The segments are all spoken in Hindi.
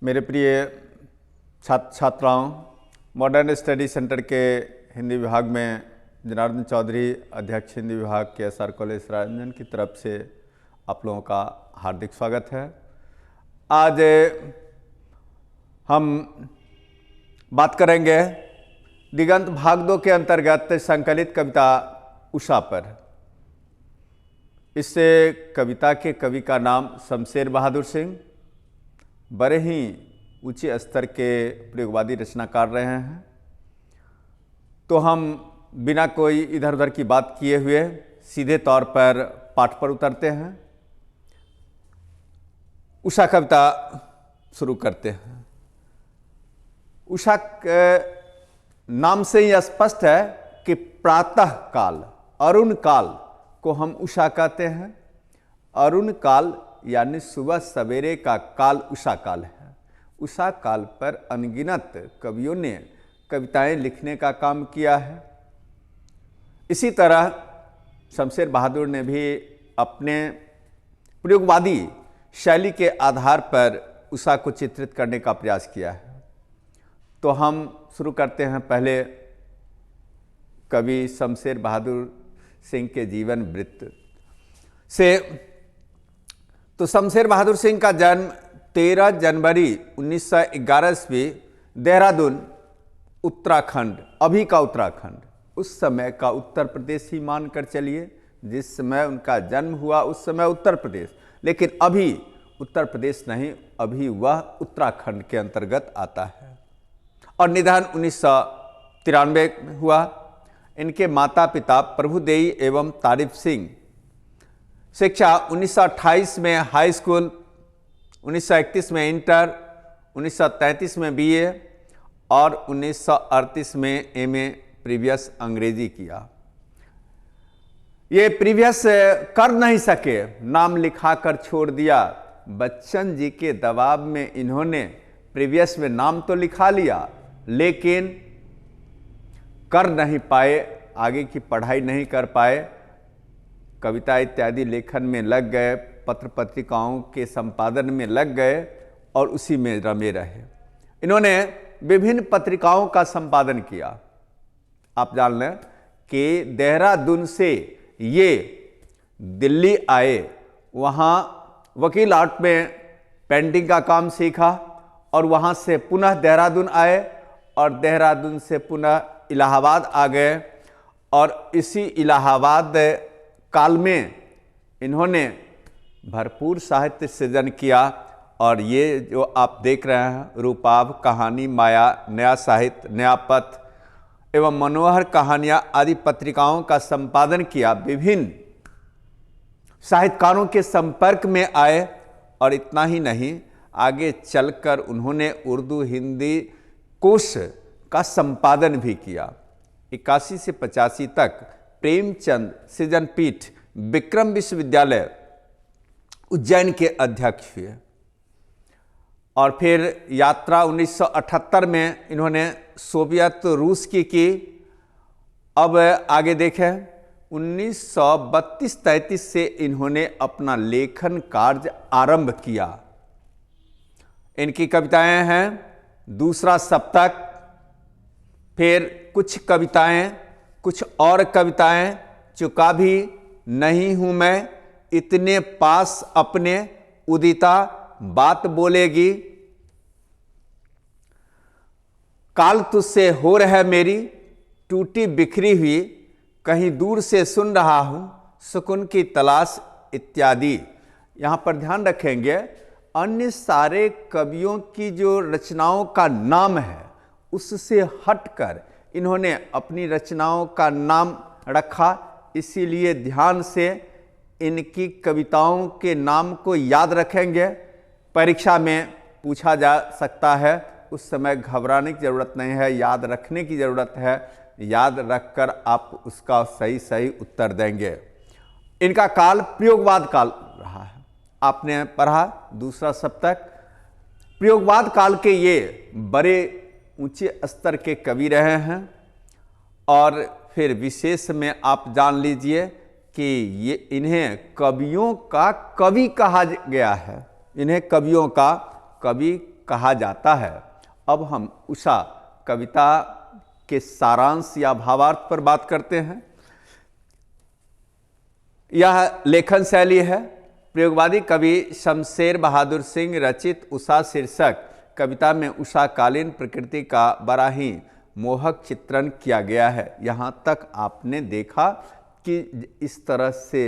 मेरे प्रिय छात्राओं, मॉडर्न स्टडी सेंटर के हिंदी विभाग में जनार्दन चौधरी, अध्यक्ष हिंदी विभाग के एसआर कॉलेज राजनंदन की तरफ से आप लोगों का हार्दिक स्वागत है। आज हम बात करेंगे दिगंत भाग 2 के अंतर्गत संकलित कविता उषा पर। इस कविता के कवि का नाम शमशेर बहादुर सिंह, बड़े ही ऊंचे स्तर के प्रयोगवादी रचनाकार रहे हैं। तो हम बिना कोई इधर उधर की बात किए हुए सीधे तौर पर पाठ पर उतरते हैं। उषा कविता शुरू करते हैं। उषा के नाम से ही स्पष्ट है कि प्रातः काल, अरुण काल को हम उषा कहते हैं। अरुण काल यानी सुबह सवेरे का काल उषा काल है। उषा काल पर अनगिनत कवियों ने कविताएं लिखने का काम किया है। इसी तरह शमशेर बहादुर ने भी अपने प्रयोगवादी शैली के आधार पर उषा को चित्रित करने का प्रयास किया है। तो हम शुरू करते हैं पहले कवि शमशेर बहादुर सिंह के जीवन वृत्त से। तो शमशेर बहादुर सिंह का जन्म 13 जनवरी 1911 ईस्वी, देहरादून उत्तराखंड, अभी का उत्तराखंड, उस समय का उत्तर प्रदेश ही मानकर चलिए। जिस समय उनका जन्म हुआ उस समय उत्तर प्रदेश, लेकिन अभी उत्तर प्रदेश नहीं, अभी वह उत्तराखंड के अंतर्गत आता है। और निधन 1993 में हुआ। इनके माता पिता प्रभुदेई एवं तारीफ सिंह। शिक्षा 1928 में हाई स्कूल, 1931 में इंटर, 1933 में बीए और 1938 में एमए प्रीवियस अंग्रेजी किया। ये प्रीवियस कर नहीं सके, नाम लिखाकर छोड़ दिया। बच्चन जी के दबाव में इन्होंने प्रीवियस में नाम तो लिखा लिया, लेकिन कर नहीं पाए, आगे की पढ़ाई नहीं कर पाए। कविता इत्यादि लेखन में लग गए, पत्र पत्रिकाओं के संपादन में लग गए और उसी में रमे रहे। इन्होंने विभिन्न पत्रिकाओं का संपादन किया। आप जान लें कि देहरादून से ये दिल्ली आए, वहाँ वकील आर्ट में पेंटिंग का काम सीखा और वहाँ से पुनः देहरादून आए और देहरादून से पुनः इलाहाबाद आ गए। और इसी इलाहाबाद काल में इन्होंने भरपूर साहित्य सृजन किया। और ये जो आप देख रहे हैं, रूपाभ, कहानी, माया, नया साहित्य, नया पथ एवं मनोहर कहानियाँ आदि पत्रिकाओं का संपादन किया। विभिन्न साहित्यकारों के संपर्क में आए और इतना ही नहीं, आगे चलकर उन्होंने उर्दू हिंदी कोश का संपादन भी किया। 81 से 85 तक प्रेमचंद सृजनपीठ विक्रम विश्वविद्यालय उज्जैन के अध्यक्ष हुए। और फिर यात्रा 1978 में इन्होंने सोवियत रूस की। अब आगे देखें, 1932-33 से इन्होंने अपना लेखन कार्य आरंभ किया। इनकी कविताएं हैं दूसरा सप्तक, फिर कुछ कविताएं, कुछ और कविताएं, चुका भी नहीं हूं मैं, इतने पास अपने, उदिता बात बोलेगी, काल तुझसे हो रहा मेरी, टूटी बिखरी हुई, कहीं दूर से सुन रहा हूं, सुकून की तलाश इत्यादि। यहां पर ध्यान रखेंगे, अन्य सारे कवियों की जो रचनाओं का नाम है उससे हटकर इन्होंने अपनी रचनाओं का नाम रखा। इसीलिए ध्यान से इनकी कविताओं के नाम को याद रखेंगे। परीक्षा में पूछा जा सकता है, उस समय घबराने की ज़रूरत नहीं है, याद रखने की ज़रूरत है। याद रखकर आप उसका सही सही उत्तर देंगे। इनका काल प्रयोगवाद काल रहा है। आपने पढ़ा दूसरा सप्तक। प्रयोगवाद काल के ये बड़े ऊंचे स्तर के कवि रहे हैं। और फिर विशेष में आप जान लीजिए कि ये इन्हें कवियों का कवि कहा गया है। इन्हें कवियों का कवि कहा जाता है। अब हम उषा कविता के सारांश या भावार्थ पर बात करते हैं। यह लेखन शैली है। प्रयोगवादी कवि शमशेर बहादुर सिंह रचित उषा शीर्षक कविता में उषाकालीन प्रकृति का बड़ा ही मोहक चित्रण किया गया है। यहाँ तक आपने देखा कि इस तरह से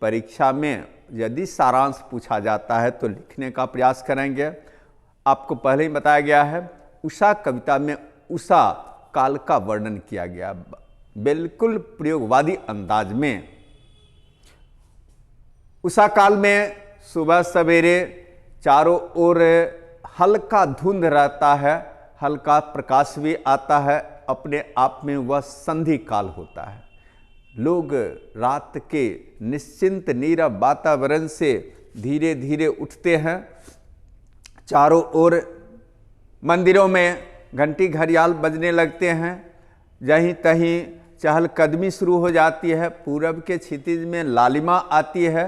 परीक्षा में यदि सारांश पूछा जाता है तो लिखने का प्रयास करेंगे। आपको पहले ही बताया गया है, उषा कविता में उषा काल का वर्णन किया गया, बिल्कुल प्रयोगवादी अंदाज में। उषा काल में सुबह सवेरे चारों ओर हल्का धुंध रहता है, हल्का प्रकाश भी आता है, अपने आप में वह संधि काल होता है। लोग रात के निश्चिंत नीरव वातावरण से धीरे धीरे उठते हैं। चारों ओर मंदिरों में घंटी घड़ियाल बजने लगते हैं, जहीं तहीं चहलकदमी शुरू हो जाती है। पूरब के क्षितिज में लालिमा आती है,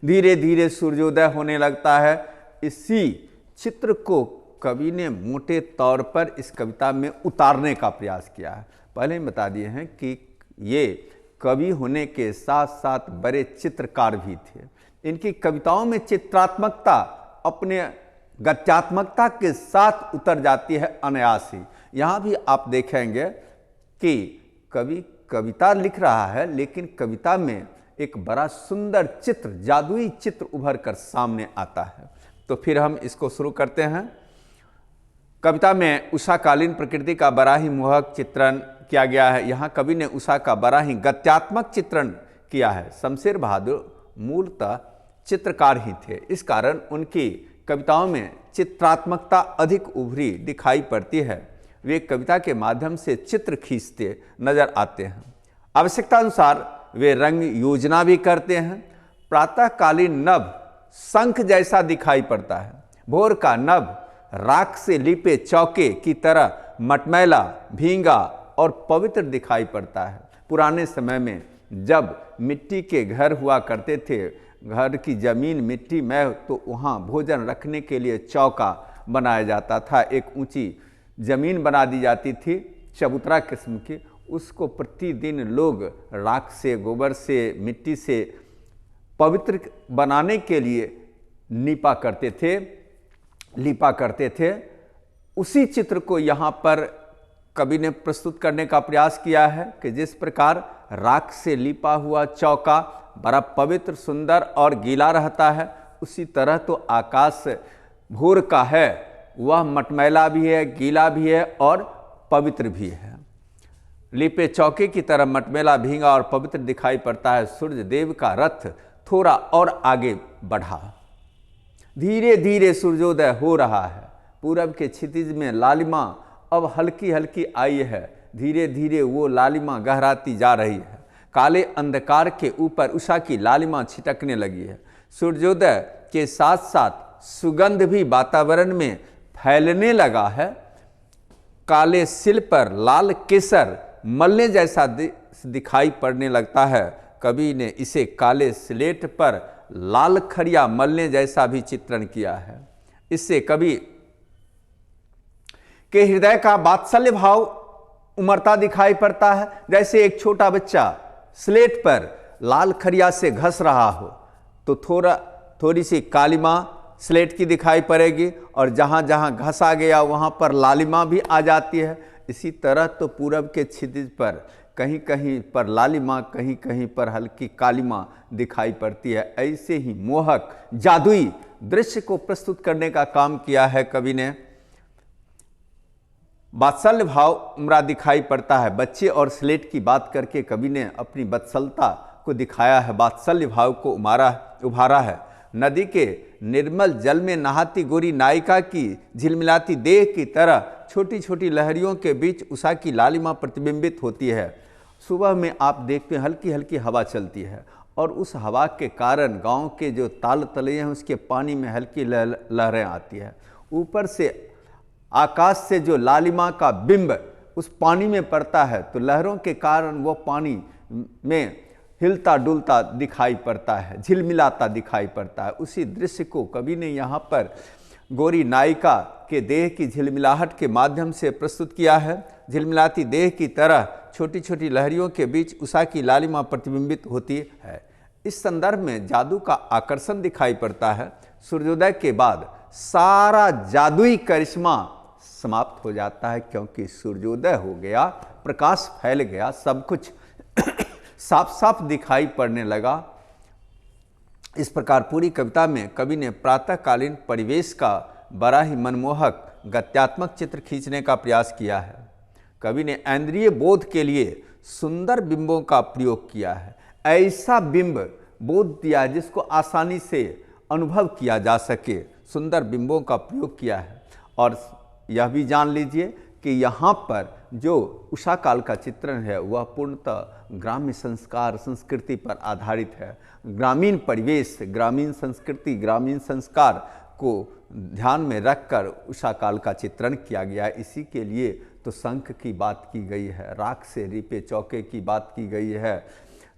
धीरे धीरे सूर्योदय होने लगता है। इसी चित्र को कवि ने मोटे तौर पर इस कविता में उतारने का प्रयास किया है। पहले ही बता दिए हैं कि ये कवि होने के साथ साथ बड़े चित्रकार भी थे। इनकी कविताओं में चित्रात्मकता अपने गत्यात्मकता के साथ उतर जाती है अनायास ही। यहाँ भी आप देखेंगे कि कवि कविता लिख रहा है, लेकिन कविता में एक बड़ा सुंदर चित्र, जादुई चित्र उभर कर सामने आता है। तो फिर हम इसको शुरू करते हैं। कविता में उषाकालीन प्रकृति का बड़ा ही मोहक चित्रण किया गया है। यहाँ कवि ने उषा का बड़ा ही गत्यात्मक चित्रण किया है। शमशेर बहादुर मूलतः चित्रकार ही थे, इस कारण उनकी कविताओं में चित्रात्मकता अधिक उभरी दिखाई पड़ती है। वे कविता के माध्यम से चित्र खींचते नजर आते हैं। आवश्यकता अनुसार वे रंग योजना भी करते हैं। प्रातःकालीन नभ शंख जैसा दिखाई पड़ता है। भोर का नभ राख से लिपे चौके की तरह मटमैला, भींगा और पवित्र दिखाई पड़ता है। पुराने समय में जब मिट्टी के घर हुआ करते थे, घर की जमीन मिट्टी में, तो वहाँ भोजन रखने के लिए चौका बनाया जाता था। एक ऊंची जमीन बना दी जाती थी चबूतरा किस्म की, उसको प्रतिदिन लोग राख से, गोबर से, मिट्टी से पवित्र बनाने के लिए लीपा करते थे। उसी चित्र को यहाँ पर कवि ने प्रस्तुत करने का प्रयास किया है कि जिस प्रकार राख से लिपा हुआ चौका बड़ा पवित्र, सुंदर और गीला रहता है, उसी तरह तो आकाश भोर का है, वह मटमैला भी है, गीला भी है और पवित्र भी है। लिपे चौके की तरह मटमैला, भींगा और पवित्र दिखाई पड़ता है। सूर्य देव का रथ थोड़ा और आगे बढ़ा, धीरे धीरे सूर्योदय हो रहा है। पूरब के क्षितिज में लालिमा अब हल्की हल्की आई है, धीरे धीरे वो लालिमा गहराती जा रही है। काले अंधकार के ऊपर उषा की लालिमा छिटकने लगी है। सूर्योदय के साथ साथ सुगंध भी वातावरण में फैलने लगा है। काले सिल पर लाल केसर मलने जैसा दिखाई पड़ने लगता है। कवि ने इसे काले स्लेट पर लाल खड़िया मलने जैसा भी चित्रण किया है। इससे कवि के हृदय का वात्सल्य भाव उमड़ता दिखाई पड़ता है। जैसे एक छोटा बच्चा स्लेट पर लाल खड़िया से घस रहा हो तो थोड़ी सी कालिमा स्लेट की दिखाई पड़ेगी, और जहाँ जहाँ घसा गया वहाँ पर लालिमा भी आ जाती है। इसी तरह तो पूरब के क्षितिज पर कहीं कहीं पर लालिमा, कहीं कहीं पर हल्की कालिमा दिखाई पड़ती है। ऐसे ही मोहक जादुई दृश्य को प्रस्तुत करने का काम किया है कवि ने। वात्सल्य भाव उमड़ा दिखाई पड़ता है। बच्चे और स्लेट की बात करके कवि ने अपनी वत्सलता को दिखाया है, वात्सल्य भाव को उभारा है। नदी के निर्मल जल में नहाती गोरी नायिका की झिलमिलाती देह की तरह छोटी छोटी लहरियों के बीच उषा की लालिमा प्रतिबिंबित होती है। सुबह में आप देखते हैं हल्की हल्की हवा चलती है, और उस हवा के कारण गांव के जो ताल तले हैं उसके पानी में हल्की लहरें आती है। ऊपर से आकाश से जो लालिमा का बिंब उस पानी में पड़ता है, तो लहरों के कारण वो पानी में हिलता डुलता दिखाई पड़ता है, झिलमिलाता दिखाई पड़ता है। उसी दृश्य को कवि ने यहाँ पर गोरी नायिका के देह की झिलमिलाहट के माध्यम से प्रस्तुत किया है। झिलमिलाती देह की तरह छोटी छोटी लहरियों के बीच उषा की लालिमा प्रतिबिंबित होती है। इस संदर्भ में जादू का आकर्षण दिखाई पड़ता है। सूर्योदय के बाद सारा जादुई करिश्मा समाप्त हो जाता है, क्योंकि सूर्योदय हो गया, प्रकाश फैल गया, सब कुछ साफ साफ दिखाई पड़ने लगा। इस प्रकार पूरी कविता में कवि ने प्रातःकालीन परिवेश का बड़ा ही मनमोहक गत्यात्मक चित्र खींचने का प्रयास किया है। कवि ने इंद्रिय बोध के लिए सुंदर बिंबों का प्रयोग किया है। ऐसा बिंब बोध दिया जिसको आसानी से अनुभव किया जा सके, सुंदर बिंबों का प्रयोग किया है। और यह भी जान लीजिए कि यहाँ पर जो उषा काल का चित्रण है वह पूर्णतः ग्राम्य संस्कार संस्कृति पर आधारित है। ग्रामीण परिवेश, ग्रामीण संस्कृति, ग्रामीण संस्कार को ध्यान में रखकर उषा काल का चित्रण किया गया है। इसी के लिए तो शंख की बात की गई है, राख से रीपे चौके की बात की गई है,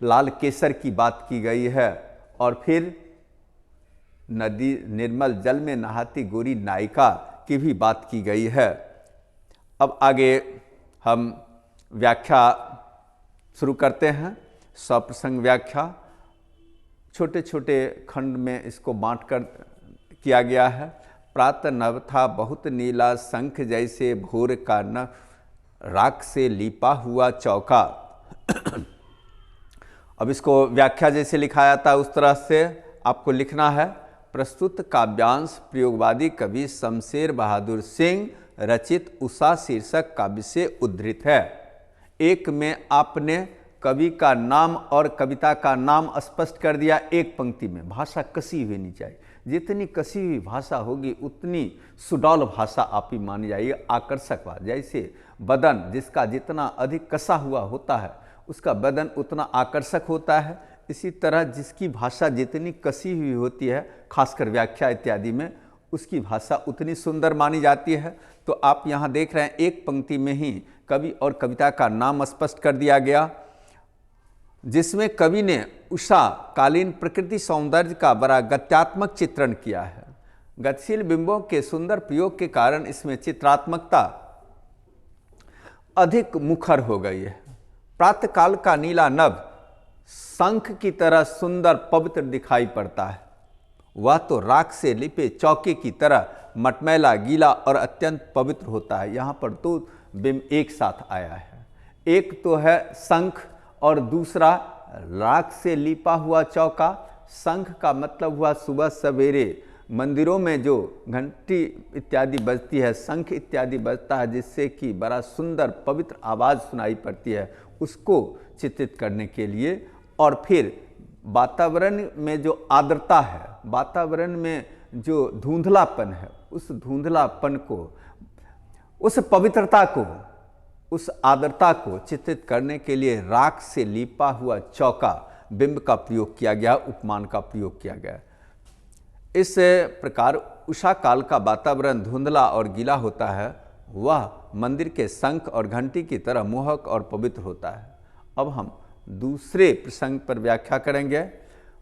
लाल केसर की बात की गई है, और फिर नदी निर्मल जल में नहाती गोरी नायिका की भी बात की गई है। अब आगे हम व्याख्या शुरू करते हैं। सप्रसंग व्याख्या छोटे छोटे खंड में इसको बांटकर किया गया है। प्रातः नभ था बहुत नीला, शंख जैसे भोर का न राख से लीपा हुआ चौका। अब इसको व्याख्या जैसे लिखाया था उस तरह से आपको लिखना है। प्रस्तुत काव्यांश प्रयोगवादी कवि शमशेर बहादुर सिंह रचित उषा शीर्षक काव्य से उद्धृत है। एक में आपने कवि का नाम और कविता का नाम स्पष्ट कर दिया। एक पंक्ति में भाषा कसी हुई नहीं चाहिए। जितनी कसी हुई भाषा होगी उतनी सुडौल भाषा आप ही मानी जाएगी, आकर्षक। जैसे बदन जिसका जितना अधिक कसा हुआ होता है उसका बदन उतना आकर्षक होता है, इसी तरह जिसकी भाषा जितनी कसी हुई होती है, खासकर व्याख्या इत्यादि में, उसकी भाषा उतनी सुंदर मानी जाती है। तो आप यहाँ देख रहे हैं एक पंक्ति में ही कवि और कविता का नाम स्पष्ट कर दिया गया, जिसमें कवि ने उषा कालीन प्रकृति सौंदर्य का बड़ा गत्यात्मक चित्रण किया है। गतिशील बिंबों के सुंदर प्रयोग के कारण इसमें चित्रात्मकता अधिक मुखर हो गई है। प्रातःकाल का नीला नभ शंख की तरह सुंदर पवित्र दिखाई पड़ता है। वह तो राख से लिपे चौके की तरह मटमैला, गीला और अत्यंत पवित्र होता है। यहाँ पर दो बिंब एक साथ आया है, एक तो है शंख और दूसरा राख से लिपा हुआ चौका। शंख का मतलब हुआ सुबह सवेरे मंदिरों में जो घंटी इत्यादि बजती है, शंख इत्यादि बजता है, जिससे कि बड़ा सुंदर पवित्र आवाज़ सुनाई पड़ती है, उसको चित्रित करने के लिए। और फिर वातावरण में जो आर्द्रता है, वातावरण में जो धुंधलापन है, उस धुंधलापन को, उस पवित्रता को, उस आर्द्रता को चित्रित करने के लिए राख से लीपा हुआ चौका बिंब का प्रयोग किया गया, उपमान का प्रयोग किया गया। इस प्रकार उषा काल का वातावरण धुंधला और गीला होता है, वह मंदिर के शंख और घंटी की तरह मोहक और पवित्र होता है। अब हम दूसरे प्रसंग पर व्याख्या करेंगे।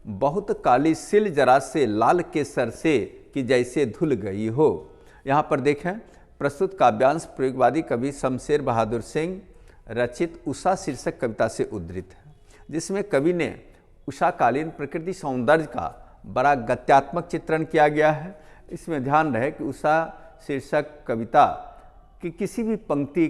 बहुत काली सिल जरा से लाल केसर से कि जैसे धुल गई हो। यहाँ पर देखें, प्रस्तुत काव्यांश प्रयोगवादी कवि शमशेर बहादुर सिंह रचित उषा शीर्षक कविता से उद्धृत है, जिसमें कवि ने उषाकालीन प्रकृति सौंदर्य का बड़ा गत्यात्मक चित्रण किया गया है। इसमें ध्यान रहे कि उषा शीर्षक कविता की किसी भी पंक्ति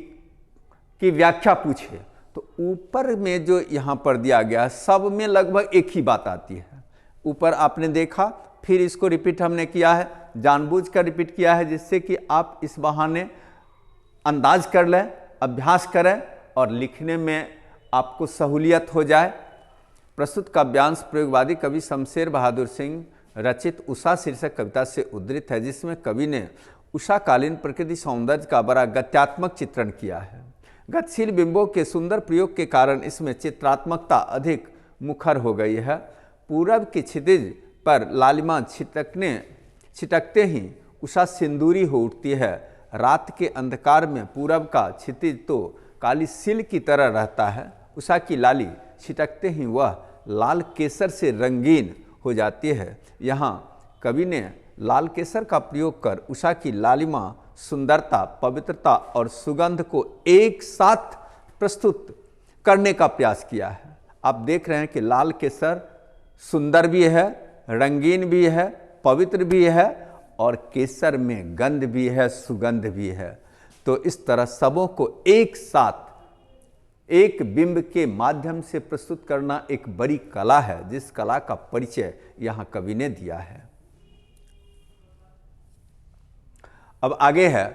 की व्याख्या पूछे तो ऊपर में जो यहाँ पर दिया गया सब में लगभग एक ही बात आती है। ऊपर आपने देखा, फिर इसको रिपीट हमने किया है, जानबूझकर रिपीट किया है, जिससे कि आप इस बहाने अंदाज कर लें, अभ्यास करें और लिखने में आपको सहूलियत हो जाए। प्रस्तुत काव्यांश प्रयोगवादी कवि शमशेर बहादुर सिंह रचित उषा शीर्षक कविता से उद्धृत है, जिसमें कवि ने उषाकालीन प्रकृति सौंदर्य का बड़ा गत्यात्मक चित्रण किया है। गतिशील बिंबों के सुंदर प्रयोग के कारण इसमें चित्रात्मकता अधिक मुखर हो गई है। पूरब की क्षितिज पर लालिमा छिटकते ही उषा सिंदूरी हो उठती है। रात के अंधकार में पूरब का क्षितिज तो काली सिल की तरह रहता है, उषा की लाली छिटकते ही वह लाल केसर से रंगीन हो जाती है। यहाँ कवि ने लाल केसर का प्रयोग कर उषा की लालिमा, सुंदरता, पवित्रता और सुगंध को एक साथ प्रस्तुत करने का प्रयास किया है। आप देख रहे हैं कि लाल केसर सुंदर भी है, रंगीन भी है, पवित्र भी है और केसर में गंध भी है, सुगंध भी है। तो इस तरह सबों को एक साथ एक बिंब के माध्यम से प्रस्तुत करना एक बड़ी कला है, जिस कला का परिचय यहां कवि ने दिया है। अब आगे है,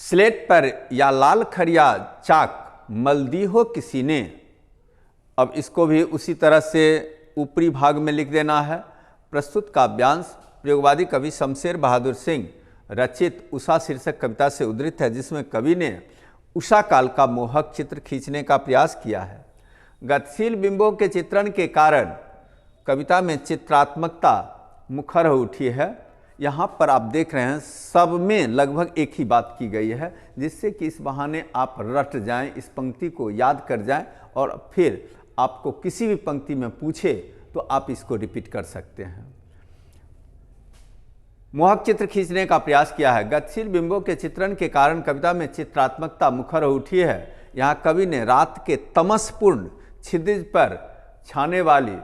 स्लेट पर या लाल खड़िया चाक मल दी हो किसी ने। अब इसको भी उसी तरह से ऊपरी भाग में लिख देना है। प्रस्तुत काव्यांश प्रयोगवादी कवि शमशेर बहादुर सिंह रचित उषा शीर्षक कविता से उद्धृत है, जिसमें कवि ने उषा काल का मोहक चित्र खींचने का प्रयास किया है। गतिशील बिंबों के चित्रण के कारण कविता में चित्रात्मकता मुखर हो उठी है। यहाँ पर आप देख रहे हैं सब में लगभग एक ही बात की गई है, जिससे कि इस बहाने आप रट जाएं, इस पंक्ति को याद कर जाएं और फिर आपको किसी भी पंक्ति में पूछे तो आप इसको रिपीट कर सकते हैं। मोहक चित्र खींचने का प्रयास किया है। गतिशील बिंबों के चित्रण के कारण कविता में चित्रात्मकता मुखर हो उठी है। यहाँ कवि ने रात के तमसपूर्ण क्षितिज पर छाने वाली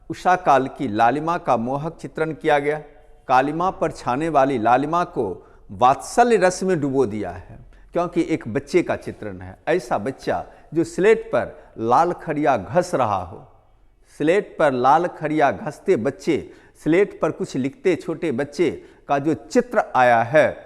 उषा काल की लालिमा का मोहक चित्रण किया गया। कालिमा पर छाने वाली लालिमा को वात्सल्य रस में डुबो दिया है, क्योंकि एक बच्चे का चित्रण है। ऐसा बच्चा जो स्लेट पर लाल खड़िया घस रहा हो, स्लेट पर लाल खड़िया घसते बच्चे, स्लेट पर कुछ लिखते छोटे बच्चे का जो चित्र आया है,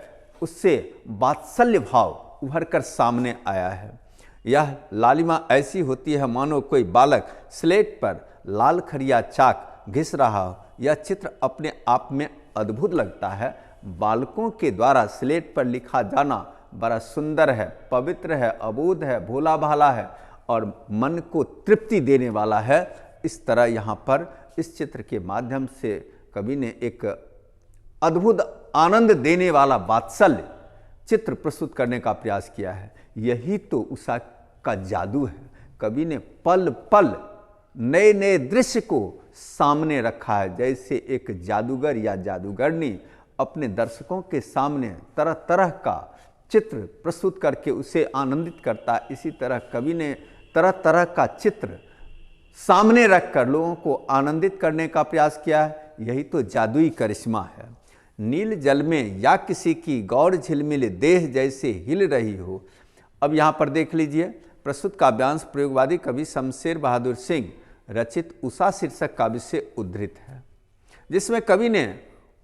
उससे वात्सल्य भाव उभर कर सामने आया है। यह लालिमा ऐसी होती है मानो कोई बालक स्लेट पर लाल खड़िया चाक घिस रहा हो। यह चित्र अपने आप में अद्भुत लगता है। बालकों के द्वारा स्लेट पर लिखा जाना बड़ा सुंदर है, पवित्र है, अबोध है, भोला भाला है और मन को तृप्ति देने वाला है। इस तरह यहाँ पर इस चित्र के माध्यम से कवि ने एक अद्भुत आनंद देने वाला वात्सल्य चित्र प्रस्तुत करने का प्रयास किया है। यही तो उषा का जादू है। कवि ने पल पल नए नए दृश्य को सामने रखा है। जैसे एक जादूगर या जादूगरनी अपने दर्शकों के सामने तरह तरह का चित्र प्रस्तुत करके उसे आनंदित करता है, इसी तरह कवि ने तरह तरह का चित्र सामने रखकर लोगों को आनंदित करने का प्रयास किया है। यही तो जादुई करिश्मा है। नील जल में या किसी की गौर झिलमिल देह जैसे हिल रही हो। अब यहाँ पर देख लीजिए, प्रस्तुत काव्यांश प्रयोगवादी कवि शमशेर बहादुर सिंह रचित उषा शीर्षक काव्य से उद्धृत है, जिसमें कवि ने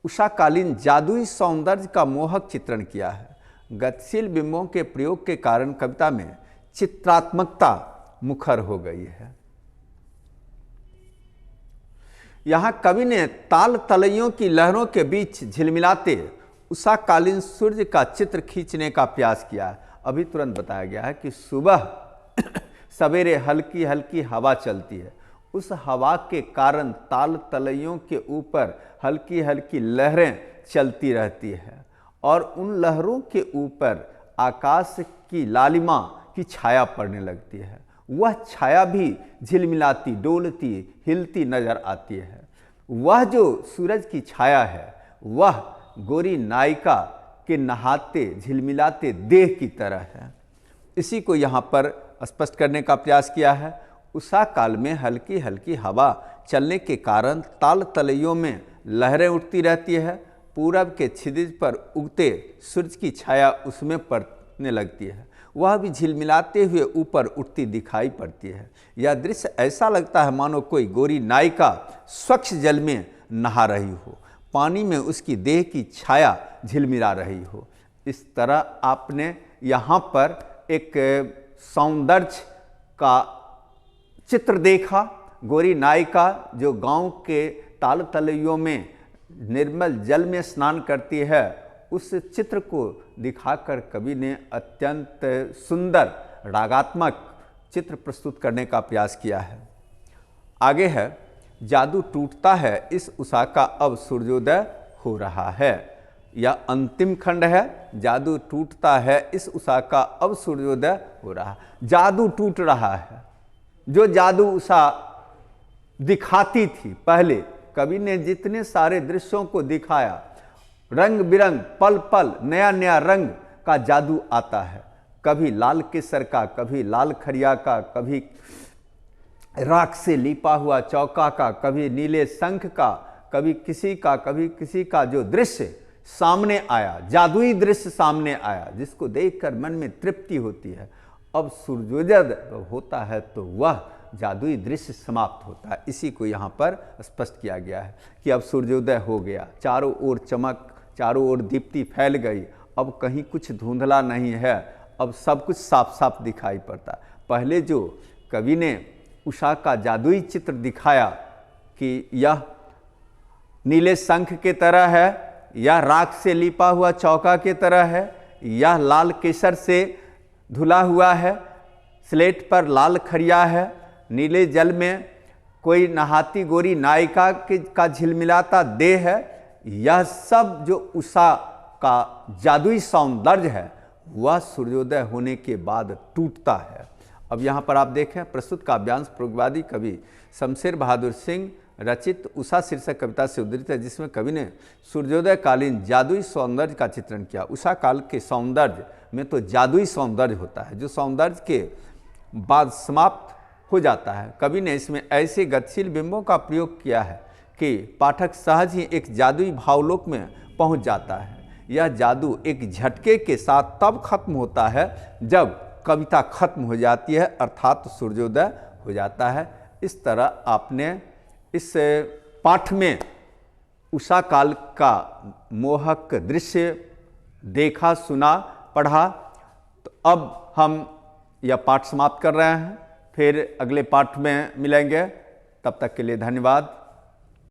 उषाकालीन जादुई सौंदर्य का मोहक चित्रण किया है। गतिशील बिंबों के प्रयोग के कारण कविता में चित्रात्मकता मुखर हो गई है। यहाँ कवि ने ताल तलैयों की लहरों के बीच झिलमिलाते उषाकालीन सूर्य का चित्र खींचने का प्रयास किया है। अभी तुरंत बताया गया है कि सुबह सवेरे हल्की हल्की हवा चलती है। उस हवा के कारण ताल तलैयों के ऊपर हल्की हल्की लहरें चलती रहती है और उन लहरों के ऊपर आकाश की लालिमा की छाया पड़ने लगती है। वह छाया भी झिलमिलाती, डोलती, हिलती नजर आती है। वह जो सूरज की छाया है, वह गोरी नायिका के नहाते झिलमिलाते देह की तरह है। इसी को यहाँ पर स्पष्ट करने का प्रयास किया है। उषा काल में हल्की हल्की हवा चलने के कारण ताल तलैयों में लहरें उठती रहती है। पूरब के क्षितिज पर उगते सूरज की छाया उसमें पड़ने लगती है। वह भी झिलमिलाते हुए ऊपर उठती दिखाई पड़ती है। यह दृश्य ऐसा लगता है मानो कोई गोरी नायिका स्वच्छ जल में नहा रही हो, पानी में उसकी देह की छाया झिलमिला रही हो। इस तरह आपने यहाँ पर एक सौंदर्य का चित्र देखा। गोरी नायिका जो गांव के ताल तलैयों में निर्मल जल में स्नान करती है, उस चित्र को दिखाकर कवि ने अत्यंत सुंदर रागात्मक चित्र प्रस्तुत करने का प्रयास किया है। आगे है, जादू टूटता है इस उषा का अब सूर्योदय हो रहा है। यह अंतिम खंड है। जादू टूटता है इस उषा का अब सूर्योदय हो रहा है। जादू टूट रहा है। जो जादू उषा दिखाती थी पहले, कवि ने जितने सारे दृश्यों को दिखाया, रंग बिरंग, पल पल नया नया रंग का जादू आता है। कभी लाल केसर का, कभी लाल खरिया का, कभी राख से लिपा हुआ चौका का, कभी नीले शंख का, कभी किसी का जो दृश्य सामने आया, जादुई दृश्य सामने आया, जिसको देखकर मन में तृप्ति होती है। अब सूर्योदय होता है तो वह जादुई दृश्य समाप्त होता है। इसी को यहाँ पर स्पष्ट किया गया है कि अब सूर्योदय हो गया, चारों ओर चमक, चारों ओर दीप्ति फैल गई, अब कहीं कुछ धुंधला नहीं है, अब सब कुछ साफ साफ दिखाई पड़ता है। पहले जो कवि ने उषा का जादुई चित्र दिखाया कि यह नीले शंख के तरह है, यह राख से लिपा हुआ चौका के तरह है, यह लाल केसर से धुला हुआ है, स्लेट पर लाल खरिया है, नीले जल में कोई नहाती गोरी नायिका का झिलमिलाता देह है, यह सब जो उषा का जादुई सौंदर्य है वह सूर्योदय होने के बाद टूटता है। अब यहाँ पर आप देखें, प्रस्तुत काव्यांश प्रयोगवादी कवि शमशेर बहादुर सिंह रचित उषा शीर्षक कविता से उद्धृत है, जिसमें कवि ने सूर्योदय कालीन जादुई सौंदर्य का चित्रण किया। उषा काल के सौंदर्य में तो जादुई सौंदर्य होता है जो सौंदर्य के बाद समाप्त हो जाता है। कवि ने इसमें ऐसे गतिशील बिंबों का प्रयोग किया है कि पाठक सहज ही एक जादुई भावलोक में पहुंच जाता है। यह जादू एक झटके के साथ तब खत्म होता है जब कविता खत्म हो जाती है, अर्थात सूर्योदय हो जाता है। इस तरह आपने इस पाठ में उषा काल का मोहक दृश्य देखा, सुना, पढ़ा। तो अब हम यह पाठ समाप्त कर रहे हैं, फिर अगले पाठ में मिलेंगे। तब तक के लिए धन्यवाद।